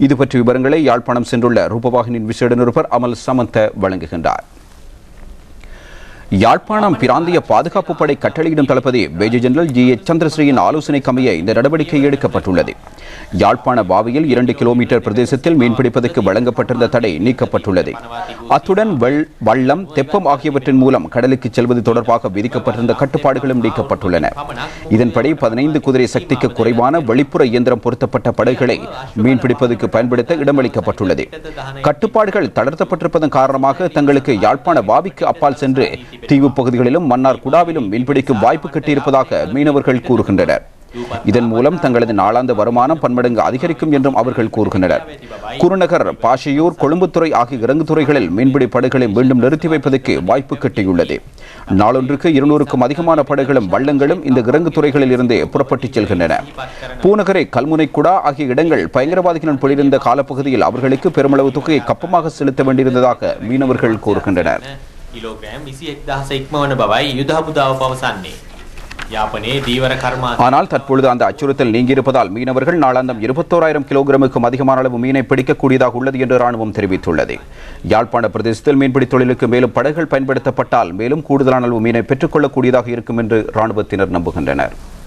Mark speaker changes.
Speaker 1: இது பற்றிய விவரங்களை யாழ்ப்பாணம் சென்றுள்ள ரூபவாகினியின் விசேட நிருபர் அமல் சமந்த வழங்குகின்றார். யாழ்ப்பாணம் பிராந்திய பாதுகாப்பு படை கட்டளையிடும் தளபதி மேஜர் ஜெனரல் ஜி.எச். சந்திரஸ்ரீயின் ஆலோசனைக்கமைய இந்த நடவடிக்கை எடுக்கப்பட்டுள்ளது. யாழ்ப்பாண பாவியில் 2 கிலோமீட்டர் பிரதேசத்தில் மீன்பிடிப்பதற்கு வழங்கப்பட்டிருந்த தடை நீக்கப்பட்டுள்ளது. அத்துடன் வள்ளம், தெப்பம் ஆகியவற்றின் மூலம் கடலுக்கு செல்வது தொடர்பாக விதிக்கப்பட்டிருந்த கட்டுப்பாடுகளும் நீக்கப்பட்டுள்ளன. இதன்படி 15 குதிரை சக்திக்கு குறைவான வெளிப்புற இயந்திரம் பொருத்தப்பட்ட படகுகளை மீன்பிடிப்பதற்கு பயன்படுத்த இடமளிக்கப்பட்டுள்ளது. கட்டுப்பாடுகள் தளர்த்தப்பட்டிருப்பதன் காரணமாக தங்களுக்கு யாழ்ப்பாண பாவிக்கு அப்பால் சென்று தீவு பகுதிகளிலும் மன்னார் குடாவிலும் மீன்பிடிக்கும் வாய்ப்பு கிட்டியிருப்பதாக மீனவர்கள் கூறுகின்றனர். இதன் மூலம் தங்களது நாளாந்த வருமானம் பன்மடங்கு அதிகரிக்கும் என்றும் அவர்கள் கூறுகின்றனர். குருநகர், பாஷையூர், கொழும்புத்துறை ஆகிய இறங்குத்துறைகளில் மீன்பிடி படகுகளை மீண்டும் நிறுத்தி வைப்பதற்கு வாய்ப்பு கிட்டியுள்ளது. நாளொன்றுக்கு 200க்கும் அதிகமான படகுகளும் வள்ளங்களும் இந்த இறங்குத்துறைகளில் இருந்து புறப்பட்டுச் செல்கின்றன. பூநகரை, கல்முனை, குடா ஆகிய இடங்கள் பயங்கரவாதிகளுடன் பொழிந்த காலப்பகுதியில் அவர்களுக்கு பெருமளவு தொகையை கப்பமாக செலுத்த வேண்டியிருந்ததாக மீனவர்கள் கூறுகின்றனர். ஆனால் தற்பொழுது அந்த அச்சுறுத்தல் நீங்கியிருப்பதால் மீனவர்கள் நாளாந்தம் 21,000 கிலோகிராமுக்கும் அதிகமான அளவு மீனை பிடிக்கக்கூடியதாக உள்ளது என்று ராணுவம் தெரிவித்துள்ளது. யாழ்ப்பாண பிரதேசத்தில் மீன்பிடி தொழிலுக்கு மேலும் படகுகள் பயன்படுத்தப்பட்டால் மேலும் கூடுதலான அளவு மீனை பெற்றுக் கொள்ளக்கூடியதாக இருக்கும் என்று ராணுவத்தினர் நம்புகின்றனர்.